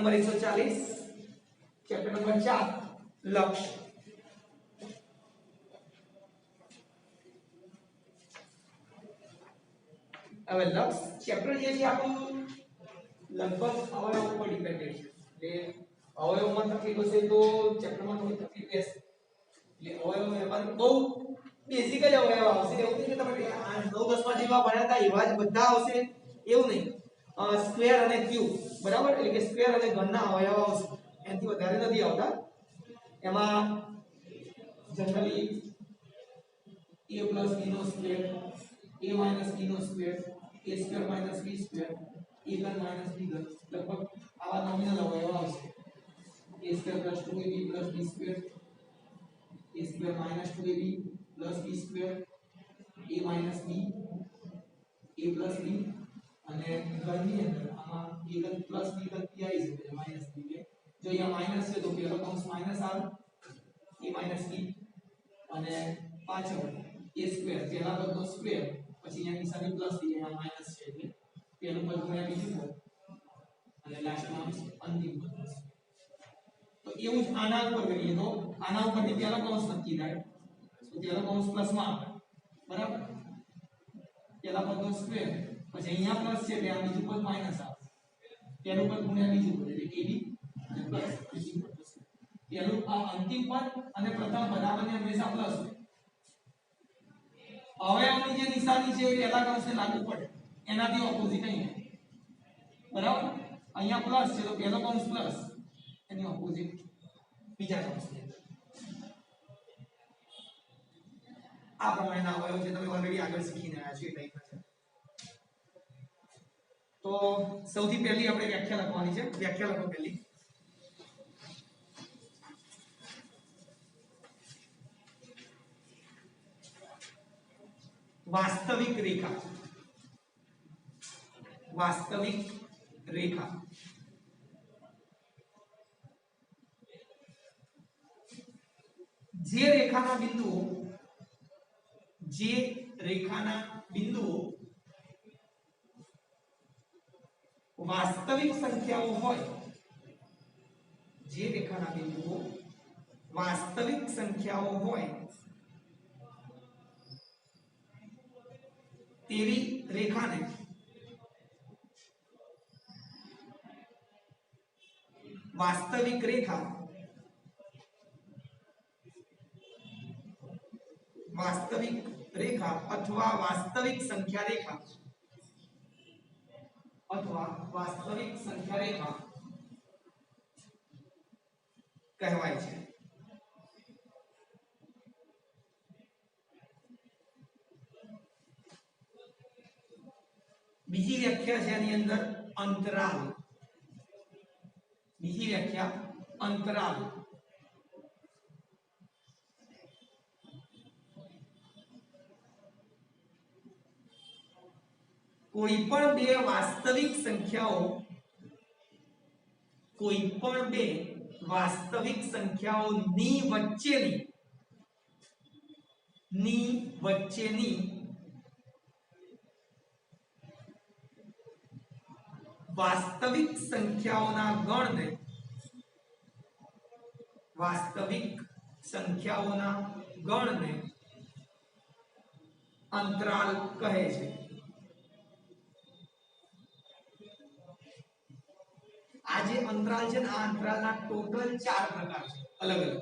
Number 140 chapter number 4 लक्ष्य। હવે લક્ષ્ય ચેપ્ટર જે છે આપણું લગભગ અવયવ ઉપર ડિપેન્ડેડ છે એટલે અવયવમાં તકલીફ હશે તો ચેપ્ટરમાં થોડી તકલીફ રહેશે એટલે અવયવ એમાં બહુ બેઝિક જ અવયવ આવશે એવું નહીં કે તમે 9 10 માં જેવા ભણ્યા હતા એવા જ બધા આવશે એવું નહીં સ્ક્વેર અને ક્યુબ બરાબર એટલે કે સ્ક્વેર અને ઘનના અવયવ આવશે એનાથી વધારે નથી આવતા એમાં જનરલી a plus b નો સ્ક્વેર a minus b નો square a square minus b square a ઘન minus b ઘન લગભગ આવા નોમિનલ અવયવ આવશે a square plus 2ab plus b square a square minus 2ab plus b square a minus b a plus b અને ઘનની અંદર આમાં a ઘન plus b ઘન p આવી શકે minus b કે જો અહીંયા માઈનસ છે તો પહેલો કૌંસ માઈનસ આવે a minus b અને પાછળ a square પહેલા પદનો સ્ક્વેર પછી અહીંયા નિશાની પ્લસ થી અહીંયા માઈનસ છે એટલે પહેલું પદ ગુણ્યા બીજું પદ અને લાસ્ટમાં અંતિમ પદ તો એવું જ આના ઉપર કરીએ તો આના ઉપરથી પહેલો કૌંસ નક્કી થાય તો પહેલો કૌંસ પ્લસમાં આવે બરાબર પહેલા પદનો સ્ક્વેર પછી અહીંયા પ્લસ છે એટલે આ બીજું પદ માઈનસ આવે પહેલું પદ ગુણ્યા બીજું પદ એટલે ab અને પ્લસ બીજું પદ પહેલું આ અંતિમ પદ અને પ્રથમ પદ આ બંને હંમેશા પ્લસ હોય અવયવની જે નિશાની છે એ પહેલા કૌંસને લાગુ પડે એનાથી ઓપોઝિટ અહીંયા બરાબર અહીંયા પ્લસ છે તો પહેલો કૌંસ પ્લસ એની ઓપોઝિટ બીજા કૌંસની અંદર આ પ્રમાણેના અવયવ છે તમે ઓલરેડી આગળ શીખીને આવ્યા છો એ ટાઈપના છે તો સૌથી પહેલી આપણે વ્યાખ્યા લખવાની છે વ્યાખ્યા લખો પહેલી वास्तविक रेखा वास्तविक रेखा जे रेखाना बिंदुओं वास्तविक संख्याओं होय जे रेखाना बिंदुओं वास्तविक संख्याओं होय तेरी रेखा ने वास्तविक रेखा अथवा वास्तविक संख्या रेखा कहवाय छे। बीजी व्याख्या है आनी अंदर अंतराल बीजी व्याख्या अंतराल कोईपण बे वास्तविक संख्याओं नी वच्चेनी वास्तविक संख्याओं गण ने अंतराल कहे छे। आज अंतराल है आ अंतराल ना टोटल 4 प्रकार है अलग अलग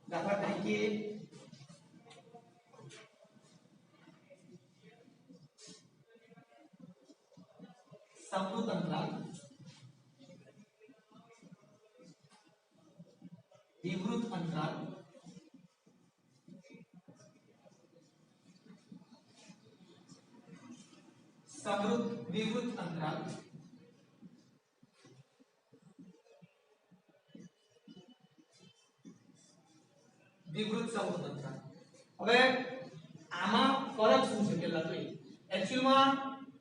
दाखला तरीके समृद्ध अंतराल विवृत अंतराल समृद्ध विवृत अंतराल विवृत समृद्ध अंतराल હવે આમાં ફરક શું છે પહેલા તો एक्चुअली માં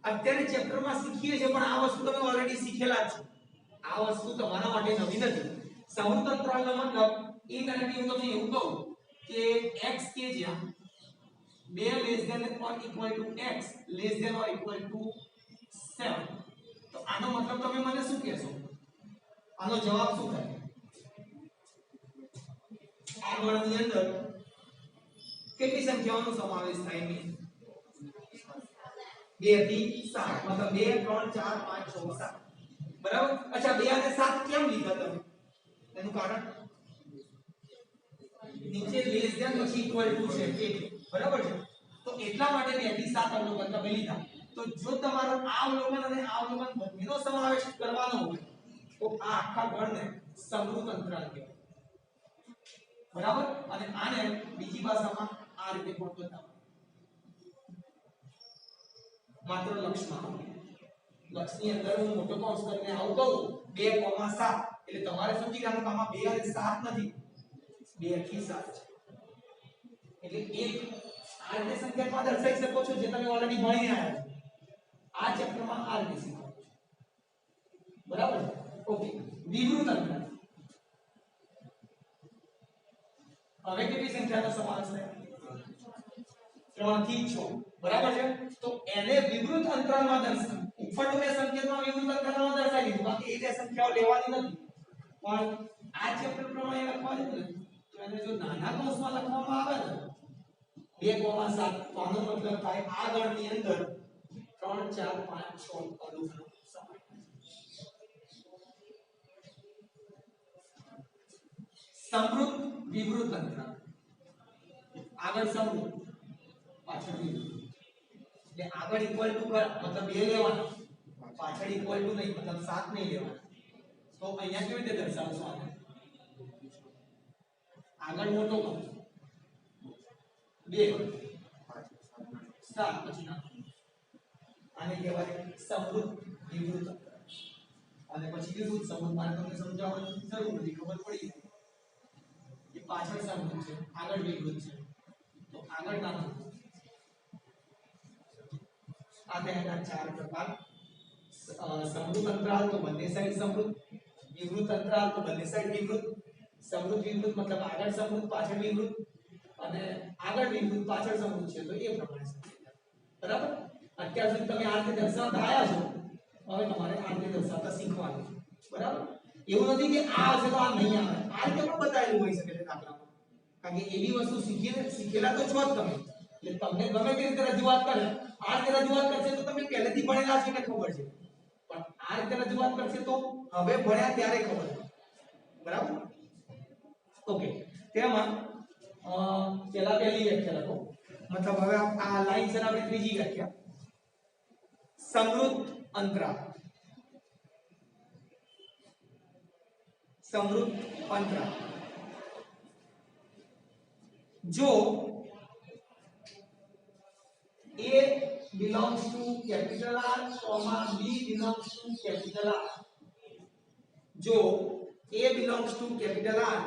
અત્યારે ચેપ્ટર માં શીખીએ છે પણ આ વસ્તુ તમે ઓલરેડી શીખેલા છો આ વસ્તુ તમારા માટે નવી નથી સમૃદ્ધ અંતરાલનો મતલબ એ તરીકે હું તમને એવું કહું કે x કે જ્યાં 2 less than or equal to x less than or equal to 7 તો આનો મતલબ તમે મને શું કહેશો? આનો જવાબ શું થાય? આ ગણની અંદર કેટલી સંખ્યાઓનો સમાવેશ થાય છે? 2 થી 7 મતલબ 2 3 4 5 6 7 બરાબર. અચ્છા 2 અને 7 કેમ લીધા તમે? એનું કારણ નીચે લેસ ધેન પછી ઇક્વલ ટુ છે એટલે બરાબર છે. તો એટલા માટે 2 થી 7 અવલોકન તમે લીધા. તો જો તમારો આ અવલોકન અને આ અવલોકન બંનેનો સમાવેશ કરવાનો હોય તો આ આખા ગણને સમૃદ્ધ અંતરાલ કહેવાય. બરાબર. અને આને બીજી ભાષામાં આ રીતે પણ બતાવો. માત્ર લક્ષમાં લક્ષની અંદર હું મોટો કૌંસ કરીને આવું કહું 2,7 એટલે તમારે સમજી જવાનું કે આમાં 2 અને 7 નથી 2 થી 7 છે. એટલે એક આ રીતે સંખ્યામાં દર્શાવી શકો છો જે તમે ઓલરેડી ભણીને આવ્યા છો. આ ચેપ્ટરમાં આ રીતે શીખો. બરાબર. ઓકે. વિવૃત અંતરાલ હવે કેટલી સંખ્યાનો સમાવેશ થાય? 3 થી 6 બરાબર છે. તો એને વિવૃત અંતરાલમાં દર્શાવો. ઉપરનો બે સંકેતમાં વિવૃત અંતરાલમાં દર્શાવી દીધું. બાકી એ બે સંખ્યાઓ લેવાની નથી. પણ આ ચેપ્ટર પ્રમાણે લખવાની નથી. તો એને જો નાના કૌંસમાં લખવામાં આવે ને 2,7 તો આનો મતલબ થાય આ ગણની અંદર 3 4 5 6 અવલોકનો સમૃદ્ધ વિવૃત અંતરાલ. આગળ સમૃદ્ધ પાછળ વિવૃત. એટલે આગળ ઇક્વલ ટુ મતલબ 2 લેવાના પાછળ ઇક્વલ ટુ નહીં મતલબ 7 નહીં લેવાના. તો અહીંયા કેવી રીતે દર્શાવશો આને? આગળ મોટો કૌંસ 2 7 પછી ના આને કહેવાય સમૃદ્ધ વિવૃત અંતરાલ. અને પછી વિવૃત સમૃદ્ધ મારે તમને સમજાવવાની જરૂર નથી ખબર પડી જાય કે પાછળ સમૃદ્ધ છે આગળ વિવૃત છે. તો આગળ ના આ તેના 4 પ્રકાર. સમૃદ્ધ અંતરાલ તો બંને સાઈડ સમૃદ્ધ, વિવૃત અંતરાલ તો બંને સાઈડ વિવૃત. સમૃદ્ધ વિવૃત મતલબ આગળ સમૃદ્ધ પાછળ વિવૃત અને આગળ વિવૃત પાછળ સમૃદ્ધ છે તો એ પ્રમાણે સમજાય. બરાબર. અત્યાર સુધી તમે આ રીતે દર્શાવતા આવ્યા છો. હવે તમારે આ રીતે દર્શાવતા શીખવાનું છે. બરાબર. એવું નથી કે આ હશે તો આ નહીં આવે. આ રીતે પણ બતાવેલું હોઈ શકે છે દાખલામાં. કારણ કે એવી વસ્તુ શીખેલા તો છો જ તમે. એટલે તમને ગમે તે રીતે રજૂઆત કરે આ રીતે રજૂઆત કરશે તો તમે પહેલેથી ભણેલા છો એટલે ખબર છે. પણ આ રીતે રજૂઆત કરશે તો હવે ભણ્યા ત્યારે ખબર છે. બરાબર. ઓકે. તેમાં પહેલા પહેલી વ્યાખ્યા લખો. મતલબ હવે આ લાઈન છે આપણે ત્રીજી વ્યાખ્યા. સમૃદ્ધ અંતરાલ. સમૃદ્ધ અંતરાલ જો A belongs to capital R, B belongs to capital R. જો A belongs to capital R,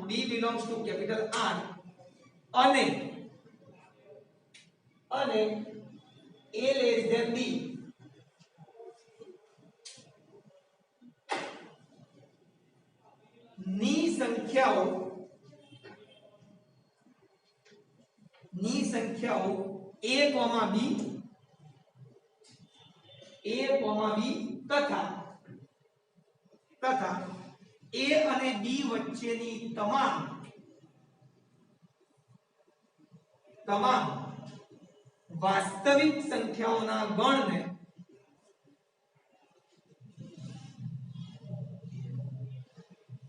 B belongs to capital R અને A less than B ની સંખ્યાઓ A, B તથા A અને B વચ્ચેની તમામ વાસ્તવિક સંખ્યાઓના ગણને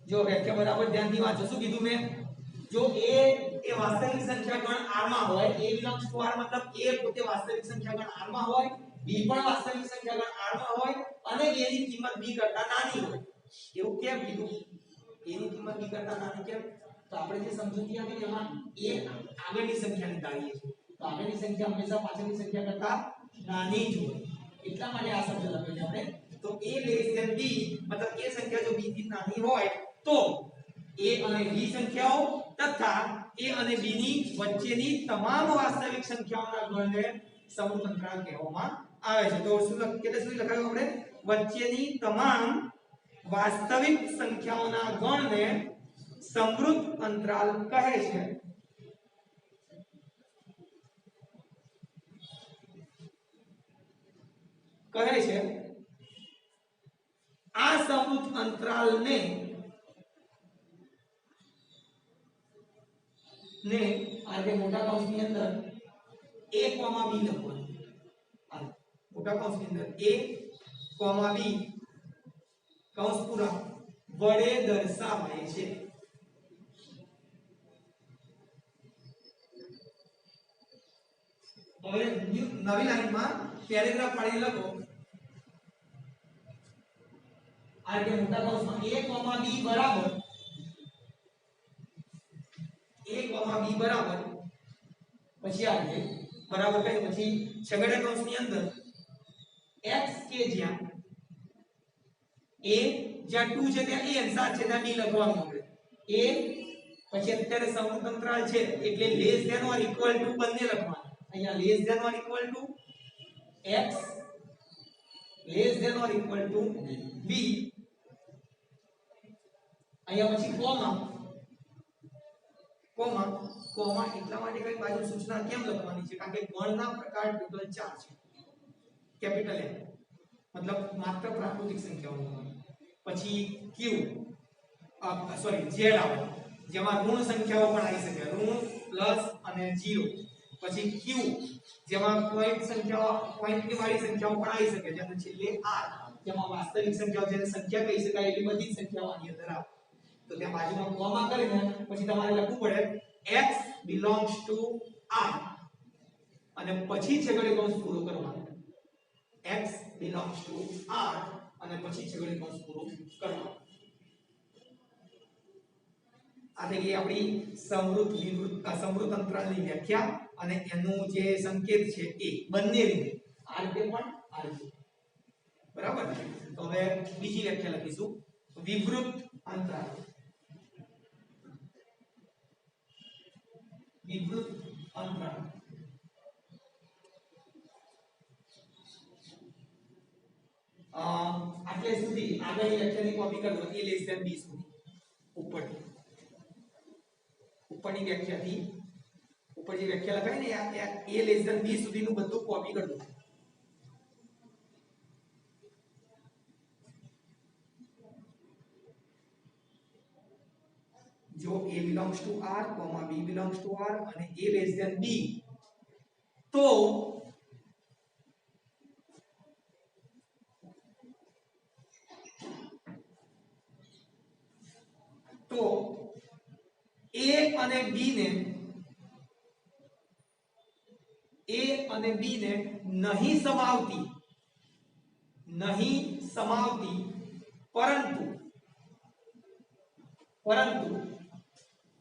જો વ્યાખ્યા બરાબર ધ્યાનથી વાંચો. શું કીધું મેં? જો A એ વાસ્તવિક સંખ્યા ગણ R માં હોય, A belongs to R મતલબ A પોતે વાસ્તવિક સંખ્યા ગણ R માં હોય, B પણ વાસ્તવિક સંખ્યા ગણ R માં હોય અને A ની કિંમત B કરતા નાની હોય. એવું કેમ કીધું? A ની કિંમત B કરતા નાની કેમ? તો આપણે જે સમજૂતી આપી એમાં A આગળની સંખ્યાને ધારીએ છીએ. તો આગળની સંખ્યા હંમેશા પાછળની સંખ્યા કરતા નાની જ હોય. એટલા માટે આ શબ્દ લખ્યો છે આપણે. તો A less than B મતલબ એ સંખ્યા જો B થી નાની હોય તો A અને B સંખ્યાઓ તથા A અને B ની વચ્ચેની તમામ વાસ્તવિક સંખ્યાઓના ગણને સમૃદ્ધ અંતરાલ કહેવામાં આવે છે. તો શું લખાયું આપણે? વચ્ચેની તમામ વાસ્તવિક સંખ્યાઓના ગણને સમૃદ્ધ અંતરાલ કહે છે. આ સમૃદ્ધ અંતરાલને આ જે મોટા કૌંસની અંદર a, b લખવાનું. આ મોટા કૌંસની અંદર a, b કૌંસ પૂરા વડે દર્શાવાય છે. હવે નવી લાઈનમાં પેરેગ્રાફ પાડીને લખો. આ જે મોટા કૌંસમાં a, b બરાબર પછી આ જે બરાબર કઈ પછી છગડીયા કૌંસની અંદર x કે જ્યાં a જ્યાં 2 છે ત્યાં a અને 7 છે ત્યાં b લખવાનું આપણે. a પછી અત્યારે સમૃદ્ધ અંતરાલ છે એટલે less than or equal to બંને લખવાનું. અહીંયા less than or equal to x less than or equal to b. અહીંયા પછી કોમા એટલા માટે કઈ બાજુ સૂચના કેમ લખવાની છે કારણ કે ગણના પ્રકાર ટોટલ 4 છે. કેપિટલ M મતલબ માત્ર પ્રાકૃતિક સંખ્યાઓ. પછી q સોરી z આવે જેમાં ઋણ સંખ્યાઓ પણ આવી શકે ઋણ પ્લસ અને 0. પછી q જેમાં પોઈન્ટ ની વાળી સંખ્યાઓ પણ આવી શકે જેમ છેલ્લે r જેમાં વાસ્તવિક સંખ્યાઓ જેને સંખ્યા કહી શકાય એવી બધી સંખ્યાઓ આની અંદર આવે. તો ત્યાં બાજુમાં કોમા કરીને પછી તમારે લખવું પડે x belongs to r અને પછી છગડીયો કૌંસ પૂરો કરવાનો. x belongs to r અને પછી છગડીયો કૌંસ પૂરો કરવાનો. આ થઈ ગઈ આપણી સમૃદ્ધ અંતરાલની વ્યાખ્યા અને એનું જે સંકેત છે એ બંને રીતે આ રીતે પણ આ રીતે. બરાબર. તો હવે બીજી વ્યાખ્યા લખીશું વિવૃત અંતરાલ. વિવૃત અંતરાલ આટલે સુધી આગળની વ્યાખ્યાની કોપી કરો a લેસ ધેન b સુધી ઉપરની વ્યાખ્યાથી ઉપર જે વ્યાખ્યા લખાય ને આ a લેસ ધેન b સુધીનું બધું કોપી કરી દો. જો a belongs to r, b belongs to r અને a less than b તો a અને b ને નહીં સમાવતી પરંતુ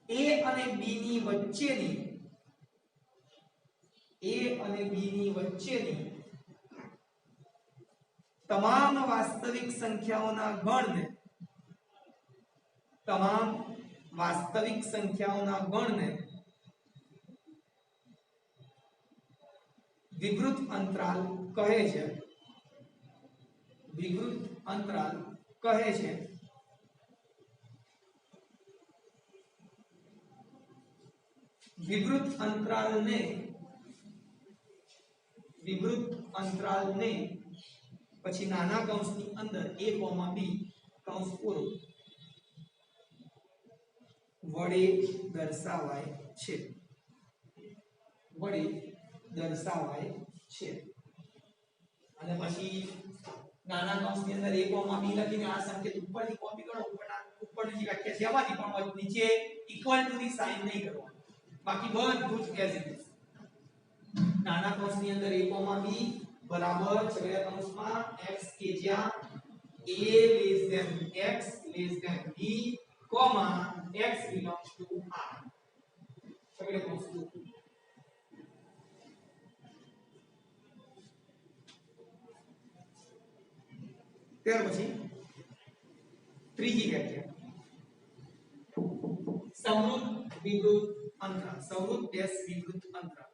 a અને b ની વચ્ચેની તમામ વાસ્તવિક સંખ્યાઓના ગણને વિવૃત અંતરાલ કહે છે. વિવૃત અંતરાલને પછી નાના કૌંસની અંદર a, b કૌંસ પૂરો વડે દર્શાવાય છે. અને પછી નાના કૌંસની અંદર a, b લખીને આ સંકેત ઉપરથી કોપી કરો. ઉપરની જે વ્યાખ્યા છે એમાંથી પણ નીચે ઇક્વલ ટુ ની સાઇન નહીં કરવાની. બાકી બધું જ એઝ ઇટ ઇઝ. નાના કૌંસની અંદર a, b બરાબર છગડીયા કૌંસમાં x કે જ્યાં a less than x less than b x belongs to r છગડીયા કૌંસ. ત્યાર પછી ત્રીજી વ્યાખ્યા સમૃદ્ધ વિવૃત અંતરાલ. વિવૃત અંતરાલ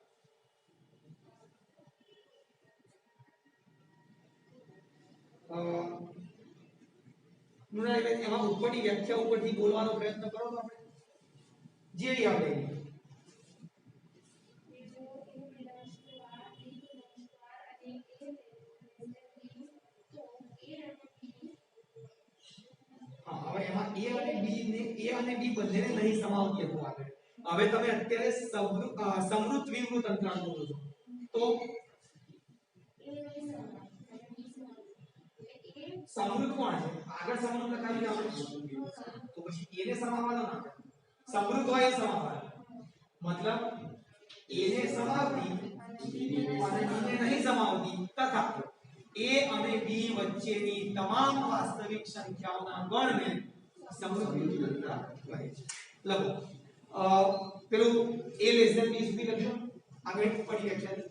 એમાં ઉપરની વ્યાખ્યા ઉપરથી બોલવાનો પ્રયત્ન કરો તો આપણે જેવી આવડે a અને b બંનેને નહીં સમાવતી હતું આગળ. હવે તમે અત્યારે સમૃદ્ધ વિવૃત અંતરાલ બોલો છો તો સમૃદ્ધ કોણ છે? આગળ સમૃદ્ધ લખાવી આપણે તો પછી a ને સમાવવાનો ના સમૃદ્ધ હોય એ સમાવવાનો મતલબ a ને સમાવતી અને b ને નહીં સમાવતી તથા a અને b વચ્ચેની તમામ વાસ્તવિક સંખ્યાઓના ગણને સમૃદ્ધ વિવૃત અંતરાલ કહે છે. લખો પેલું a લેસ ધેન b સુધી લખજો આગળ પડી વ્યાખ્યા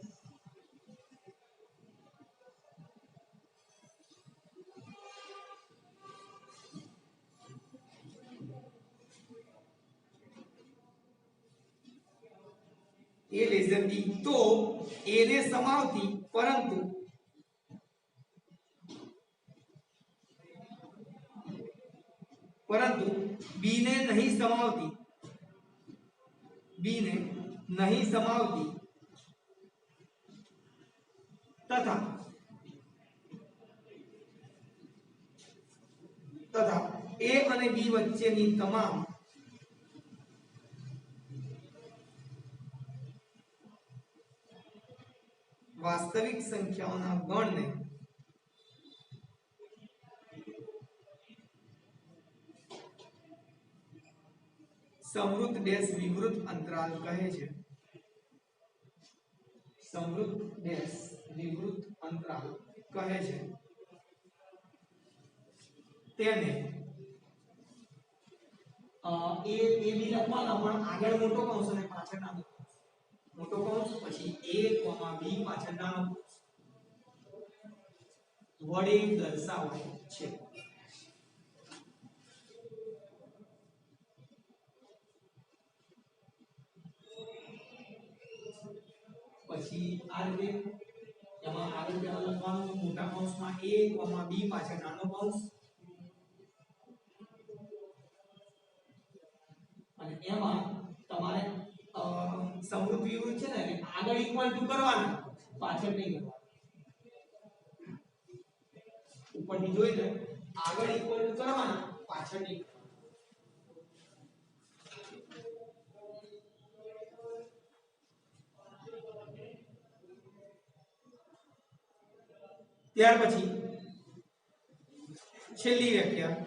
a લેસ ધેન b તો a ને સમાવતી પરંતુ b ને નહીં સમાવતી તથા a અને b વચ્ચેની તમામ વાસ્તવિક સંખ્યાઓના ગણને સમૃદ્ધ ડેશ વિવૃત અંતરાલ કહે છે. સમૃદ્ધ ડેશ વિવૃત અંતરાલ કહે છે. તેને એ બી લખવાનો પણ આગળ મોટો કૌંસ અને પાછળ નાનો મોટો કૌંસ પછી a, b પાછળ નાનો કૌંસ વડે દર્શાવાય છે. પછી આ રીતે એમાં આગળ પહેલા લખવાનું મોટા કૌંસમાં a, b પાછળ નાનો કૌંસ અને એમાં તમારે સમૃદ્ધ વિવૃત છે ને એટલે આગળ ઇક્વલ ટુ કરવાનું પાછળ નહીં કરવાનું. ઉપરથી જોઈ લે આગળ ઇક્વલ ટુ કરવાનું પાછળ નહીં કરવાનું. ત્યાર પછી છેલ્લી વ્યાખ્યા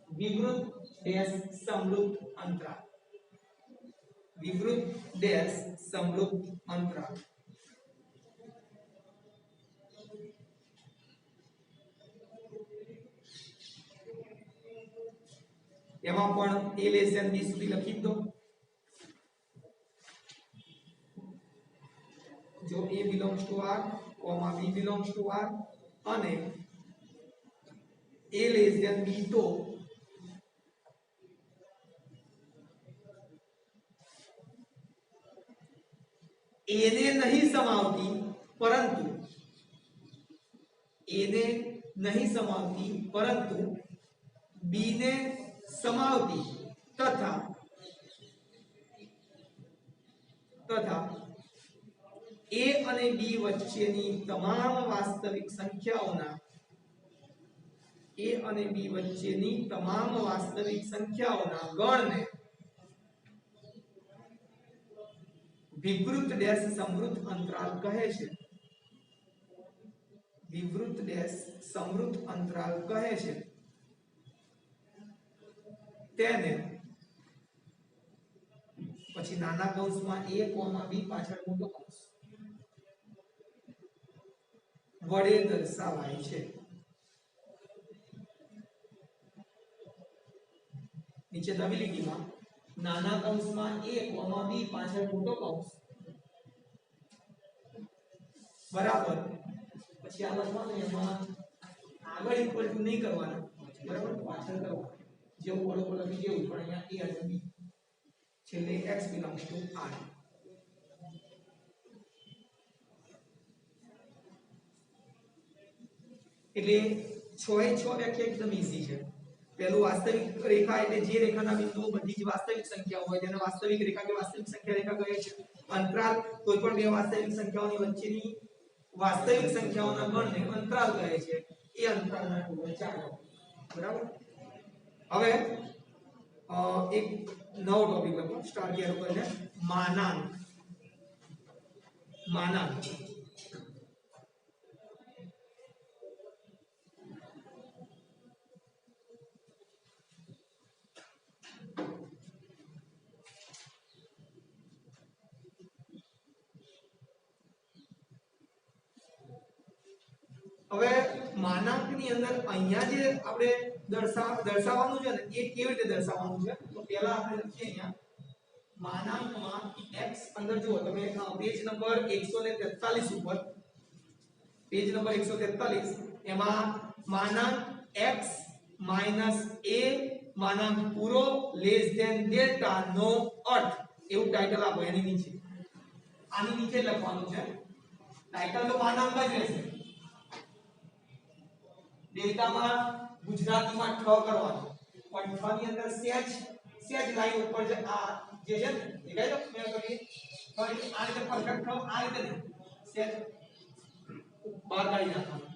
વિવૃત ડેશ સમૃદ્ધ અંતરાલ. વિવૃત ડેશ સમૃદ્ધ અંતરાલ એમાં પણ a લેસ ધેન b સુધી લખી દો. જો a belongs to r, b belongs to r અને a લેસ ધેન b તો a ને નહીં સમાવતી પરંતુ b ને સમાવતી તથા a અને b વચ્ચેની તમામ વાસ્તવિક સંખ્યાઓના ગણને વિવૃત ડેશ સમૃદ્ધ અંતરાલ કહે છે. વિવૃત ડેશ સમૃદ્ધ અંતરાલ કહે છે. તેને પછી નાના કૌંસમાં a, b પાછળ મોટો કૌંસ વડે દર્શાવાય છે. નીચે દબી લીટીમાં નાના કૌંસમાં a, b પાછળ મોટો કૌંસ બરાબર પછી આ લખવાનું એમાં આગળ ઇક્વલ ટુ નહીં કરવાના બરાબર પાછળ કરવાનું જેવું ઓળખો લખી જેવું પણ અહીંયા a અને b છેલ્લે x belongs to r. એટલે 6 એ 6 વ્યાખ્યા એકદમ ઈઝી છે. પહેલું વાસ્તવિક રેખા એટલે જે રેખાના બિંદુઓ બધી જ વાસ્તવિક સંખ્યાઓ હોય તેને વાસ્તવિક રેખા કે વાસ્તવિક સંખ્યા રેખા કહે છે. અંતરાલ કોઈ પણ બે વાસ્તવિક સંખ્યાઓની વચ્ચેની વાસ્તવિક સંખ્યાઓના ગણને અંતરાલ કહે છે. એ અંતરાલના ટૂંકા ચાર બરાબર હવે એક નવો ટોપિક લખો સ્ટાર કે એરો કરીને માનાંક માનાંક હવે માનાંકની અંદર અહીંયા જે આપણે દર્શાવવાનું છે ને એ કેવી રીતે દર્શાવવાનું છે તો પહેલા આપણે લખીએ અહીંયા માનાંકમાં x અંદર જુઓ તમે પેજ નંબર 143 ઉપર પેજ નંબર 143 એમાં માનાંક x a માનાંક પૂરો લેસ ધેન ડેલ્ટા નો અર્થ એવું ટાઇટલ આપો એની નીચે આની નીચે લખવાનું છે ટાઇટલ તો માનાંક જ રહેશે ડેલ્ટા માં ગુજરાતીમાં ઠ કરવાનો પણ ઠ ની અંદર સેજ લાઈન ઉપર જે આ જે છે ને એ કઈ દો મેં કરી ફરી આ રીતે પરફેક્ટ ઠ આ રીતે નહીં સેજ બહાર કાઢી નાખવાનું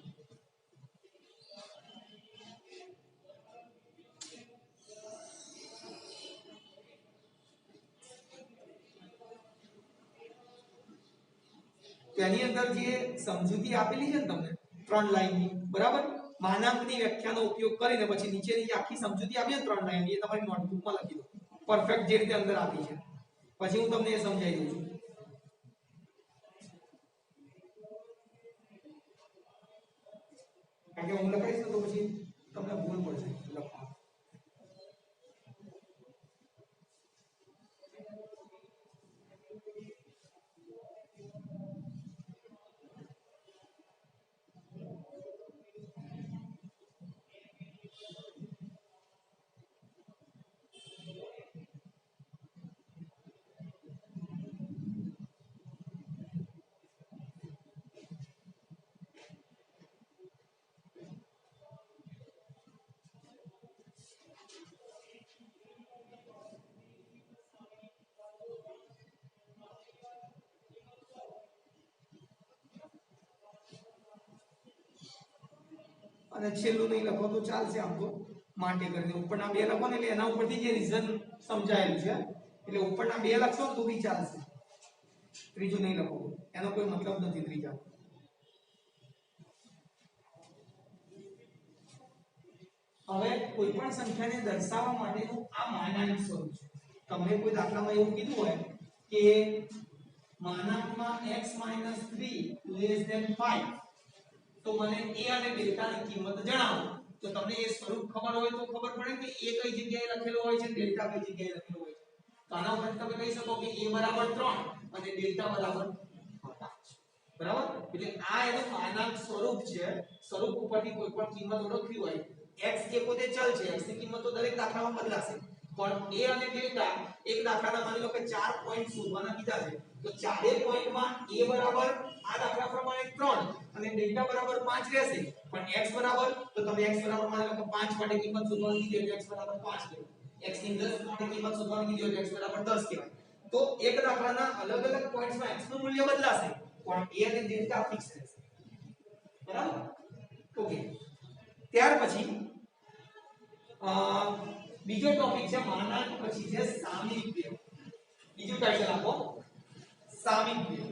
તેની અંદર જે સમજૂતી આપેલી છે ને તમને ત્રણ લાઈનની બરાબર માનાંકની વ્યાખ્યાનો ઉપયોગ કરીને પછી નીચેની જે આખી સમજૂતી આપી છે ત્રણ લાઈનની એ તમારી નોટબુકમાં લખી દો પરફેક્ટ જે રીતે અંદર આપી છે પછી હું તમને એ સમજાવી દઉં છું કારણ કે હું લખાઈશ તો પછી તમને ભૂલ પડશે લખવા અને છેલ્લું નહીં લખો તો ચાલશે આમ તો માટે કરીને ઉપરના બે લખો ને એટલે એના ઉપરથી જે રીઝન સમજાયેલું છે એટલે ઉપરના બે લખશો તો બી ચાલશે ત્રીજું નહીં લખો એનો કોઈ મતલબ નથી ત્રીજા હવે કોઈ પણ સંખ્યાને દર્શાવવા માટેનું આ માનાંક સ્વરૂપ છે તમને કોઈ દાખલામાં એવું કીધું હોય કે માનાંકમાં x - 3 < 5 તો મને a અને ડેલ્ટા ની કિંમત જણાવો તો તમને એ સ્વરૂપ ખબર હોય તો ખબર પડે કે a કઈ જગ્યાએ લખેલો હોય છે ડેલ્ટા કઈ જગ્યાએ લખેલો હોય છે તો આના ઉપર તમે કહી શકો કે a બરાબર 3 અને ડેલ્ટા બરાબર 5 બરાબર એટલે આ એનું માનાંક સ્વરૂપ છે સ્વરૂપ ઉપરથી કોઈ પણ કિંમત ઓળખવી હોય x જે પોતે ચલ છે x ની કિંમત તો દરેક દાખલામાં બદલાશે પણ a અને ડેલ્ટા એક દાખલામાં માની લો કે 4 પોઈન્ટ શોધવાના કીધા છે તો ચારે પોઈન્ટમાં a બરાબર આ દાખલા પ્રમાણે 3 અને ડેલ્ટા બરાબર 5 રહેશે પણ x બરાબર તો તમે x બરાબર માની લો કે 5 માટે કિંમત શોધવાની કીધી એટલે x બરાબર 5 કહેવાય x ની 10 માટે કિંમત શોધવાની કીધી એટલે x બરાબર 10 કહેવાય તો એક દાખલાના અલગ અલગ પોઈન્ટ્સમાં x નું મૂલ્ય બદલાશે પણ a અને ડેલ્ટા ફિક્સ રહેશે બરાબર ઓકે ત્યાર પછી બીજો ટોપિક છે માનાંક પછી છે સામીપ્ય બીજું ટાઇટલ આપો સામીપ્ય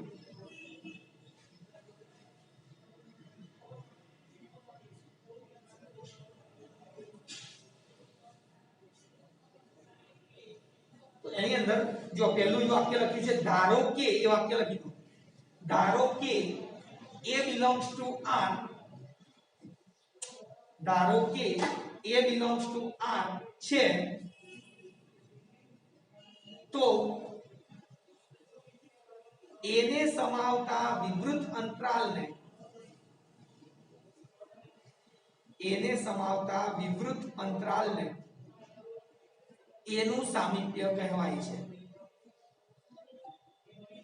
તો એની અંદર જો પહેલું વાક્ય લખ્યું છે ધારો કે એ વાક્ય લખી દો ધારો કે a belongs to R ધારો કે a belongs to R છે તો a ને સમાવતા વિવૃત અંતરાલને એનું સામીપ્ય કહેવાય છે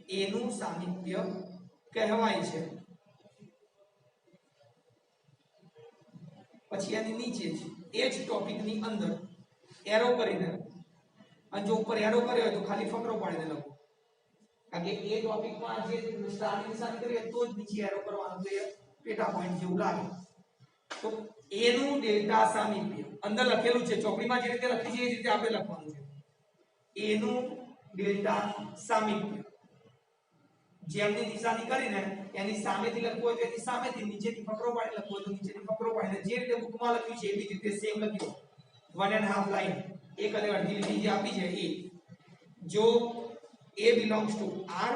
એનું સામીપ્ય કહેવાય છે પછી આની નીચે જ એ જ ટોપિકની અંદર એરો કરીને અને જો ઉપર એરો કર્યો હોય તો ખાલી ફકરો પાડીને લખો કારણ કે એ ટોપિકમાં જે સ્ટારની નિશાની કરીએ તો જ નીચે એરો કરવાનો તો એ પેટા પોઈન્ટ જેવું લાગે તો a નું ડેલ્ટા સામીપ્ય અંદર લખેલું છે ચોપડીમાં જે રીતે લખી છે એ રીતે આપણે લખવાનું છે a નું ડેલ્ટા સામીપ્ય જેમની નિશાની કરીને એની સામેથી લખવું હોય તો એની સામેથી નીચેથી ફકરો પાડી લખવું હોય તો નીચેથી ફકરો પાડીને જે રીતે બુકમાં લખ્યું છે એવી રીતે સેમ લખી દો 1.5 લાઈન એક અને અડધી લીટી જે આપી છે એ જો a belongs to r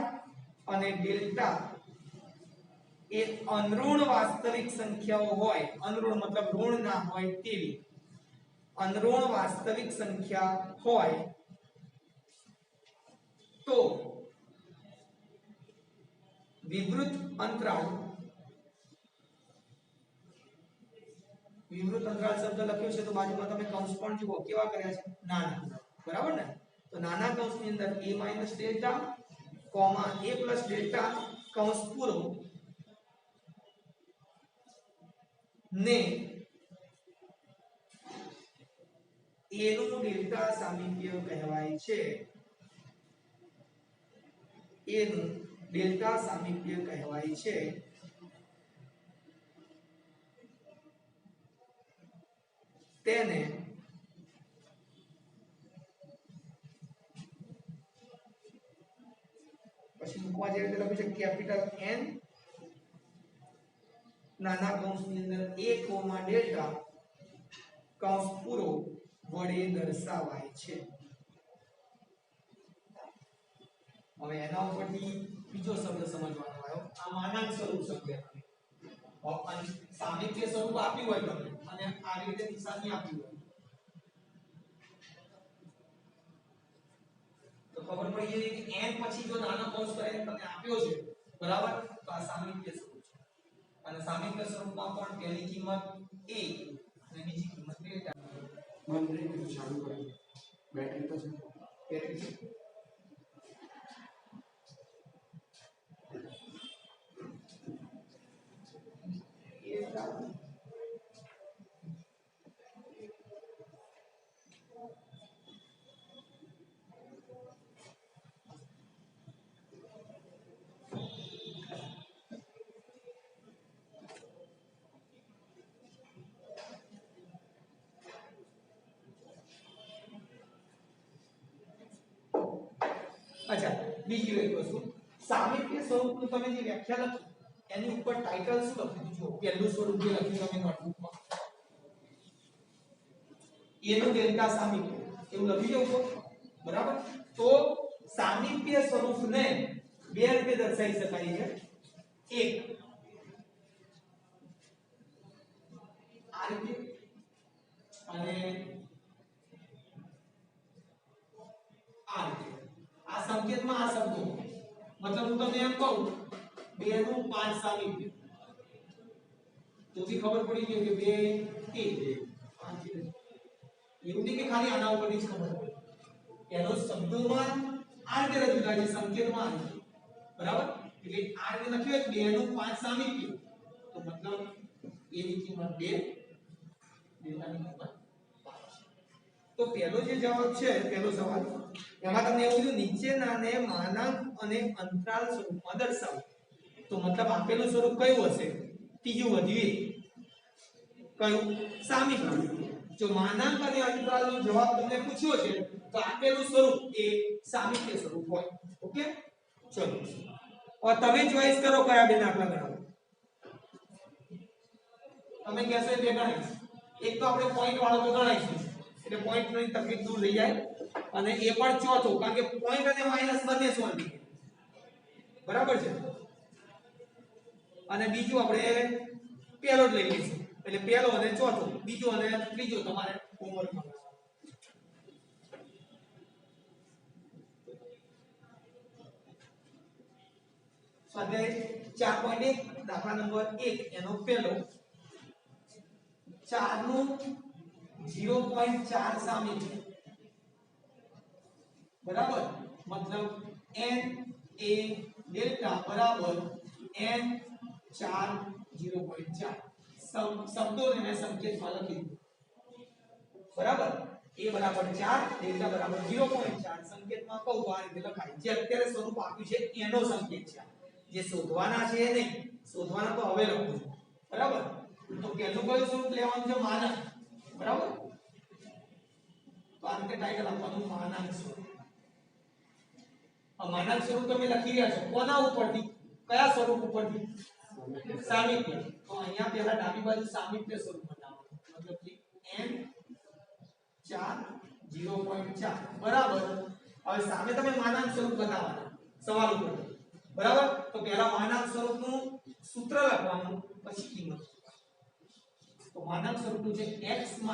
અને ડેલ્ટા એ અનઋણ વાસ્તવિક સંખ્યાઓ હોય અનઋણ મતલબ ઋણ ના હોય તેવી અનઋણ વાસ્તવિક સંખ્યા હોય તો વિવૃત અંતરાલ શબ્દ લખ્યો છે તો બાજુમાં તમે કૌંસ પણ જુઓ કેવા કર્યા છે નાના બરાબર ને તો નાના કૌંસની અંદર a delta comma a delta કૌંસ પૂરો ને a નું ડેલ્ટા સામીપ્ય કહેવાય છે a નું ડેલ્ટા સામીપ્ય કહેવાય છે તેને પછી મૂકવા જેવી રીતે લખ્યું છે કેપિટલ N નાના કૌંસની અંદર a કોમા ડેલ્ટા કૌંસ પૂરો વડે દર્શાવાય છે હવે એના ઉપરથી બીજો શબ્દ સમજવાનો આવ્યો આ માનાંક સ્વરૂપ શબ્દ અને સામીપ્ય સ્વરૂપ આપ્યું હોય તમને અને આ રીતે નિશાની આપી હોય તો ખબર પડી જાય કે n પછી જો નાનો કૌંસ કરીને તમને આપ્યો છે બરાબર તો આ સામીપ્ય સ્વરૂપ છે અને સામીપ્ય સ્વરૂપમાં પણ પહેલી કિંમત a અને બીજી કિંમત ડેલ્ટા બંધ નહીં બધું ચાલુ કરી બેટરી તો છે બેટરી છે અચ્છા બીજી એક વસ્તુ સામીપ્ય સ્વરૂપનું તમે જે વ્યાખ્યા લખી એની ઉપર ટાઇટલ શું લખ્યું જો પહેલું સ્વરૂપ જે લખ્યું તમે નોટબુકમાં એનું ડેલ્ટા સામીપ્ય એવું લખી દો બરાબર તો સામીપ્ય સ્વરૂપને બે રીતે દર્શાવી શકાય છે એક આ રીતે અને આ રીતે આ સંકેતમાં આ શબ્દો मतलब હું તમને એમ કહું 2 નું 5 સામીપ્ય તો બી ખબર પડી ગઈ કે 2 5 એવું નહીં કે ખાલી આના ઉપરથી જ ખબર પડે એનો શબ્દોમાં આ રીતે રજૂ થાય છે સંકેતમાં બરાબર એટલે આ રીતે લખ્યું છે 2 નું 5 સામીપ્ય તો મતલબ a ની કિંમત 2 ડેલ્ટા ની કિંમત 5 તો પહેલો જે જવાબ છે પહેલો સવાલ એમાં તમને એવું કીધું નીચેનાને માનાંક અને અંતરાલ સ્વરૂપમાં દર્શાવો તો મતલબ આપેલું સ્વરૂપ કયું હશે ત્રીજું વધ્યું કયું સામીપ્ય જો માનાંક અને અંતરાલનો જવાબ તમને પૂછ્યો છે તો આપેલું સ્વરૂપ એ સામીપ્ય સ્વરૂપ હોય ઓકે ચલો और તમે ચોઈસ કરો કયા બે દાખલા ગણાવો તમે કહેશો એ બે ગણાઈશ એક તો આપણે પોઈન્ટ વાળો તો ગણાઈશું એટલે પોઈન્ટ ની તકલીફ દૂર થઈ જાય અને એ પણ ચોથો કારણ કે પોઈન્ટ અને માઈનસ બંને સોલ્વ થઈ બરાબર છે અને બીજું આપણે પહેલો જ લઈ લઈશું એટલે પહેલો અને ચોથો બીજો અને ત્રીજો તમારે હોમવર્કમાં સ્વાધ્યાય 4.1 દાખલા નંબર 1 એનો પહેલો 4 નું 0.4 સામીપ્ય બરાબર मतलब n a डेल्टा बराबर n 4 0.4 शब्दों ने मैं संकेत में लिखी बराबर a बराबर 4 डेल्टा बराबर 0.4 संकेत में कहूं तो आ રીતે લખાય જે અત્યારે સ્વરૂપ આપ્યું છે એનો સંકેત છે જે શોધવાના છે એ નહીં શોધવાના તો હવે લખું છું બરાબર તો પહેલું કયું સ્વરૂપ લેવાનું છે? માનાંક, બરાબર? તો આ રીતે ટાઇટલ આપવાનું માનાંક સ્વરૂપ. આ માનાંક સ્વરૂપ તમે લખી રહ્યા છો કોના ઉપરથી? કયા સ્વરૂપ ઉપરથી? સામીપ્ય. તો અહીંયા પહેલા ડાબી બાજુ સામીપ્ય સ્વરૂપ બનાવવાનું, મતલબ કે n 4 0.4 બરાબર. હવે સામે તમે માનાંક સ્વરૂપ બનાવવાના સવાલ ઉપર, બરાબર? તો પહેલા માનાંક સ્વરૂપનું સૂત્ર લખવાનું, પછી કિંમત. તો માનાંક સ્વરૂપનું છે x - a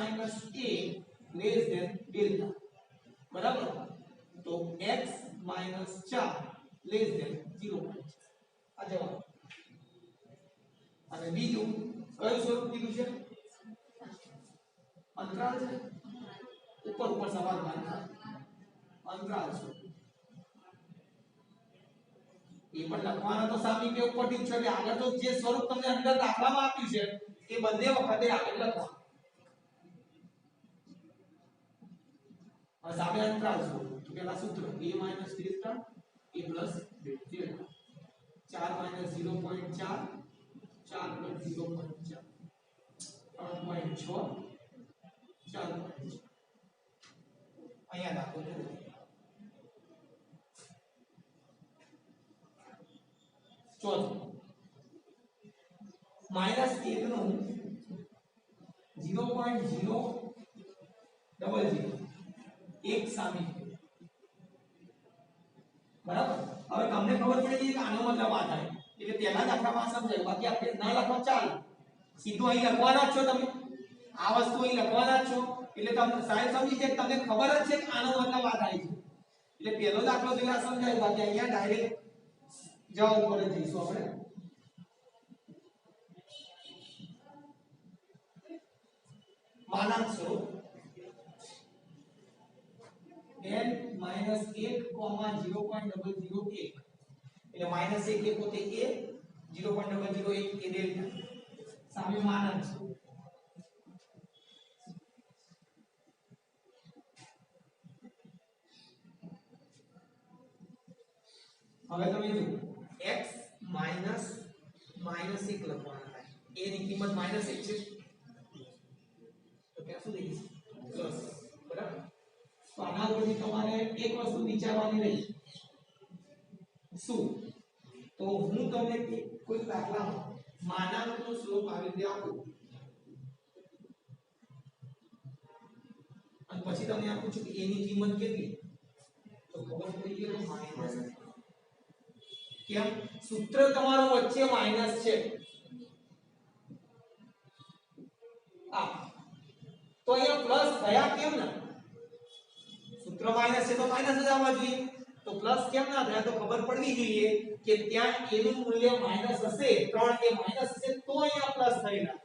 ડેલ્ટા, બરાબર? તો x - 4 0.4 આ જવાબ. અને બીજું કયું સ્વરૂપ કીધું છે? અંતરાલ છે. ઉપર સવાલ માં અંતરાલ સ્વરૂપ એ પણ લખવાના તો સામીપ્ય ઉપરથી છે. એટલે આગળ તો જે સ્વરૂપ તમને અંદર દાખલામાં આપ્યું છે એ બંને વખતે આગળ લખવાનું. હવે સામે અંતરાલ સ્વરૂપ તો પેલા સૂત્ર a - delta a plus delta 4 - 0.4 4 + 0.4 3.6 4.6 અહીંયા દાખલો ચોથું -1 નું 0.000 એક સામીપ્ય, બરાબર? હવે તમને ખબર પડી ગઈ કે આનો મતલબ આ થાય એટલે પહેલા દાખલામાં સમજાય, બાકી આપણે ના લખવા ચાલે, સીધું અહીં લખવાના જ છો તમે. આ વસ્તુ અહીં લખવાના જ છો એટલે તમને સાહેબ સમજી જાય, તમને ખબર જ છે કે આનો મતલબ આ થાય છે. એટલે પહેલો દાખલો જોયા સમજાય, બાકી અહીંયા ડાયરેક્ટ જવાબ ઉપર જઈશું આપણે. માનાંક સ્વરૂપ n - 1, 0.001 એટલે -1 એ પોતે a 0.001 એ ડેલ્ટા સામે માનાંક સ્વરૂપ. હવે તમે જુઓ x માઈનસ -1 લખવાના થાય. a ની કિંમત -1 છે તો ત્યાં શું થઈ જશે? પ્લસ, બરાબર? તો આના ઉપરથી તમારે એક વસ્તુ વિચારવાની રહી. શું? તો હું તમને કોઈ દાખલામાં માનાંકનું સ્વરૂપ આવી રીતે આપું અને પછી તમને આ પૂછું કે a ની કિંમત કેટલી, તો ખબર પડી ગઈ કે માઈનસ. કેમ? સૂત્ર તમારું વચ્ચે માઈનસ છે. આ તો અહીંયા પ્લસ થયા કેમ ના? સૂત્ર માઈનસ છે તો માઈનસ જ આવવા જોઈએ. તો પ્લસ કેમ ના થયા? તો ખબર પડવી જોઈએ કે ત્યાં a નું મૂલ્ય માઈનસ હશે, 3 એ માઈનસ હશે તો અહીંયા પ્લસ થયેલા.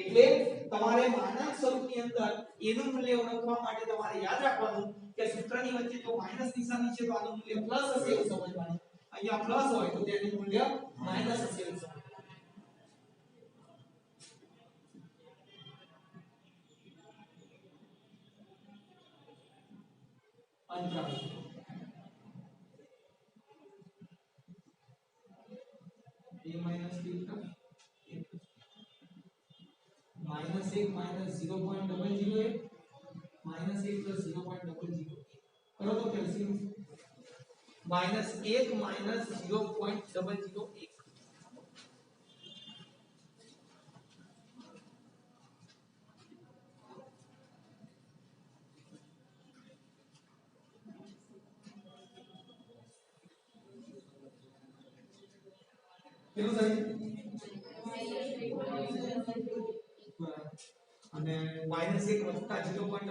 એટલે તમારે માનાંક સ્વરૂપની અંદર a નું મૂલ્ય ઓળખવા માટે તમારે યાદ રાખવાનું કે સૂત્રની વચ્ચે જો માઈનસ નિશાની છે તો આનું મૂલ્ય પ્લસ હશે એવું સમજવાનું. અહીંયા પ્લસ હોય તો તેનું મૂલ્ય માઈનસ હશે એવું સમજવાનું. અંતરાલ a - ડેલ્ટા -1 - 0.001 -1 + 0.001 કરો તો કેલ્સિયમ -1 - 0.001 કેટલું થાય? અને -1 + 0.001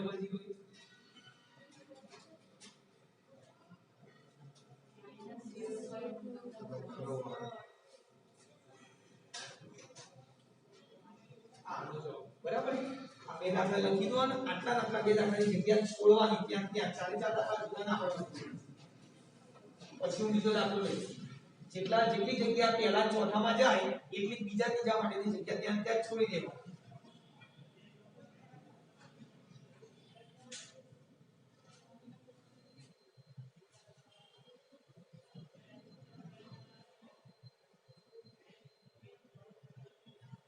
બરાબર. આ બે દાખલા લખી દો અને આટલા દાખલા બે દાખલાની જગ્યા છોડવાની, ત્યાં 4 દાખલા જુદા ના પડે. પછી હું બીજો દાખલો લઈશ. જેટલી જગ્યા પહેલા ચોથામાં જાય એટલી ત્રીજા માટેની જગ્યા ત્યાં છોડી દેવાની.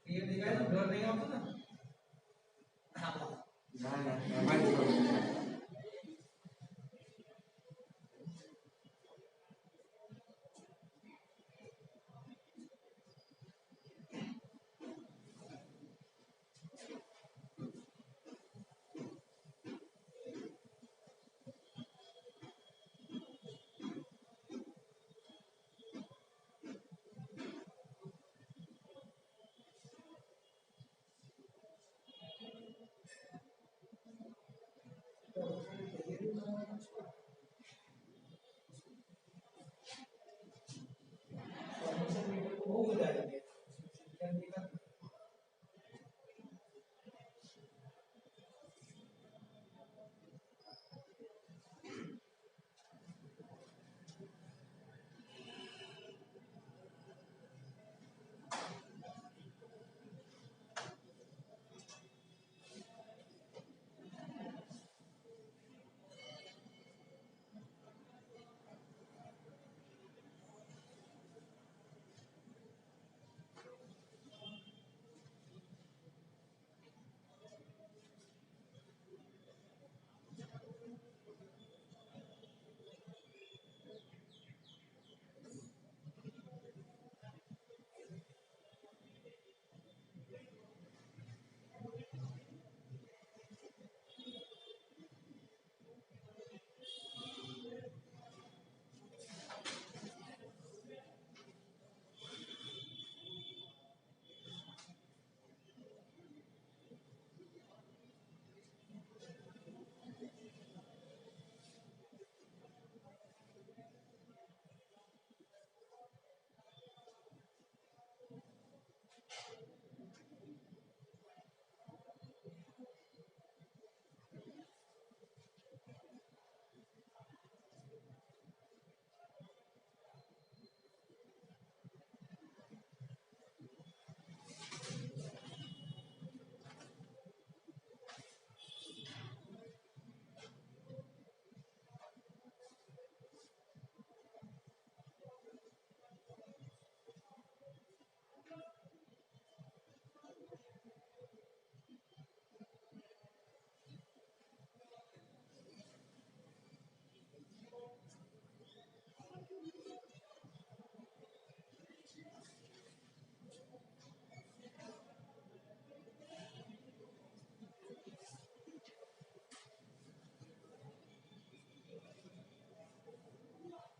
ક્લિયર દેખાય ને બ્લર નહીં આવતો ને હા ના ના એમાં જ કરું. બહુ બધા આવી ગયા.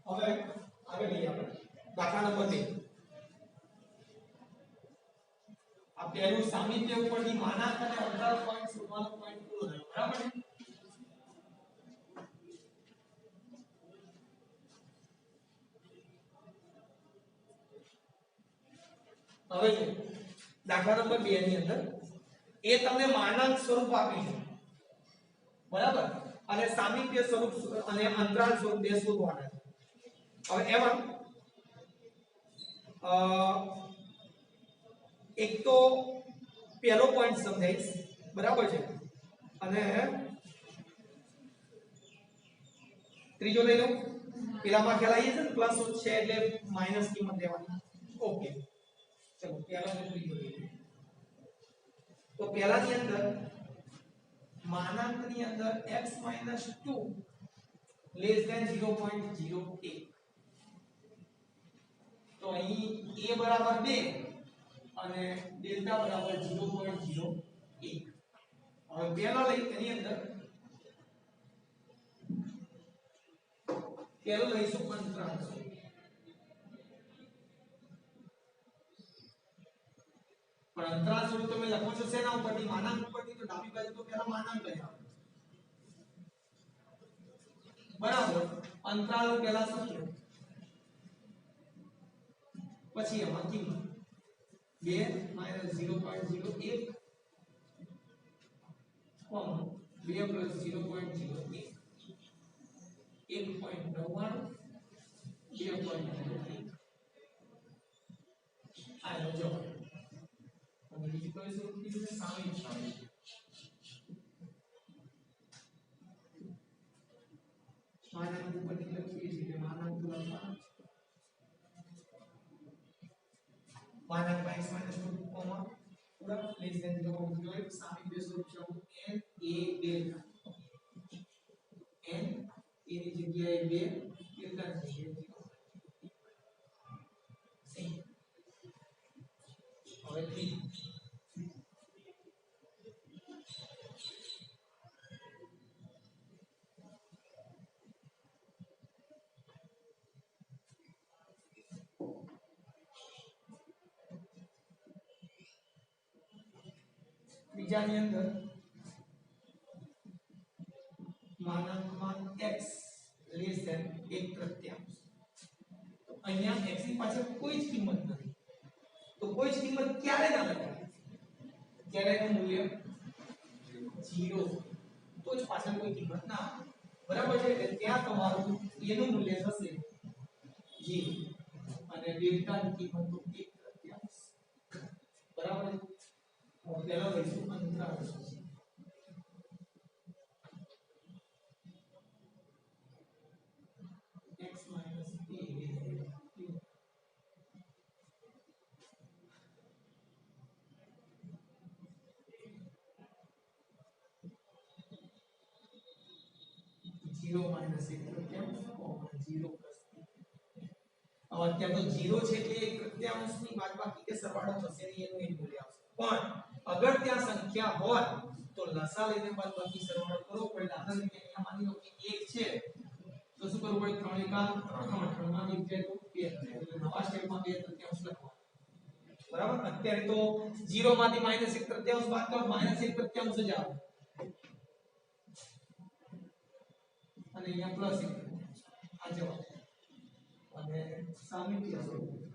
હવે આગળ લઈએ આપણે દાખલા નંબર 2. આ પહેલું સામિપ્ય ઉપરથી માનાંક અને અંતરાલ પોઈન્ટ શોધવાનો પોઈન્ટ પૂરો થયો. બરાબર છે? હવે જો દાખલા નંબર 2 ની અંદર એ તમને માનાંક સ્વરૂપ આપ્યું છે. બરાબર? અને સામિપ્ય સ્વરૂપ અને અંતરાલ સ્વરૂપ બે શોધવાના છે. હવે એમાં એક તો પહેલો પોઈન્ટ સમજાઈશ. બરાબર છે? અને ત્રીજો લઈ લો. પેલામાં ખ્યાલ આવી છે ને પ્લસ છે એટલે માઈનસ કિંમત લેવાની. ઓકે ચલો પહેલો અને ત્રીજો લઈ લો. તો પહેલાની અંદર માનાંકની અંદર x - 2 0.01 તો અહીં a બરાબર 2 અને ડેલ્ટા બરાબર 0.01. હવે પહેલા લઈ એની અંદર પહેલો લઈશું અંતરાલ. પણ અંતરાલ સ્વરૂપ તમે લખો છો શેના ઉપરથી? માનાંક ઉપરથી. તો ડાબી બાજુ તો પહેલા માનાંક લઈ આવો. બરાબર. અંતરાલ નું પહેલા સૂત્ર, પછી એમાં કિંમત 2 - 0.01 2 + 0.01 1.99 2.01 આ જો અને બીજું કયું સ્વરૂપ કીધું છે? સામિપ્ય. માનાંક ઉપરથી લખીએ છીએ કે માનાંક લખવાના માનાંક x - 2 बराबर लेस देन 0.08 सामी બે સ્વરૂપ છે n a delta n a ની જગ્યાએ 2 ડેલ્ટા ની જગ્યાએ 0 સહી હવે 3 ત્રીજાની અંદર માનાંકમાં x લેસ ધેન 1/3 તો અહીંયા x ની પાછળ કોઈ જ કિંમત નથી તો કોઈ જ કિંમત ક્યારે ના લગાવી જ્યારે એનું મૂલ્ય 0 તો જ પાછળ કોઈ કિંમત ના આવે બરાબર છે એટલે ત્યાં તમારું એનું મૂલ્ય થશે 0 અને ડેલ્ટા ની કિંમત તો 1/3 બરાબર હવે પહેલા લઈશું અંતરાલ x - a जीरो माइनस एक तृतीयांश और जीरो प्लस और क्या तो जीरो છે એટલે એક તૃતીયાંશની બાદબાકી કે સરવાળો થશે નહીં એનું એ મૂલ્ય આવશે પણ અગર ત્યાં સંખ્યા હોય તો લસા લઈને બાદબાકી સરવાળો કરવો પડે દાખલા તરીકે અહીંયા માની લો કે 1 છે તો શું કરવું પડે 3 એકા 3 3 માં 1 જાય તો 2 એટલે નવા સ્ટેપમાં 2 તૃતીયાંશ લખવા બરાબર અત્યારે તો 0 માંથી -1 તૃતીયાંશ બાદ કરો -1 તૃતીયાંશ જ આવે અને અહીંયા પ્લસ 1 આ જવાબ અને સામિપ્ય સ્વરૂપ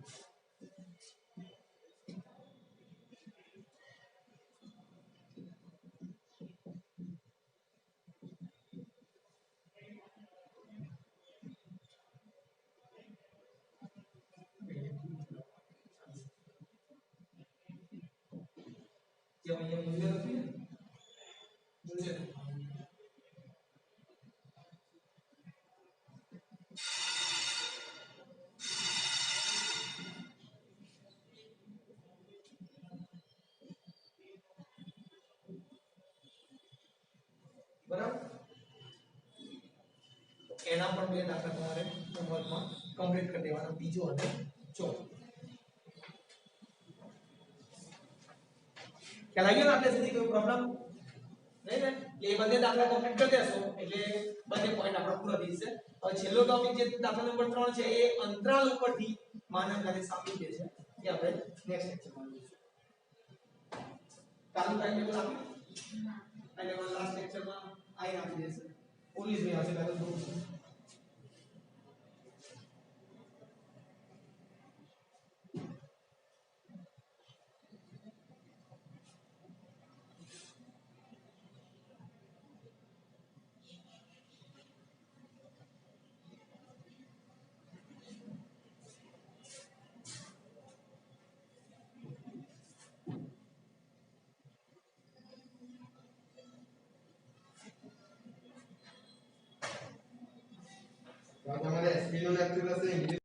જે અહીંયા મૂલ્ય લખી મૂલ્ય બરાબર એના પણ બે દાખલા તમારે હોમવર્કમાં કમ્પ્લીટ કરી દેવાના બીજો અને ચોથો ખ્યાલ આવ્યો ને આપણે સુધી કોઈ પ્રોબ્લેમ નહીં ને એ બંને દાખલા કમ્પ્લીટ કરી દેશો એટલે બંને પોઈન્ટ આપણો પૂરો થઈ જશે હવે છેલ્લો ટોપિક જે દાખલા નંબર 3 છે એ અંતરાલ ઉપરથી માનાંક અને સામિપ્ય છે એ આપણે નેક્સ્ટ લેક્ચરમાં જોઈશું ચાલુ ટાઈમ ટેબલ આપ્યું અને લાસ્ટ લેક્ચરમાં આઈ આપી દેશે પોલીસ ભાઈ આવશે કાલે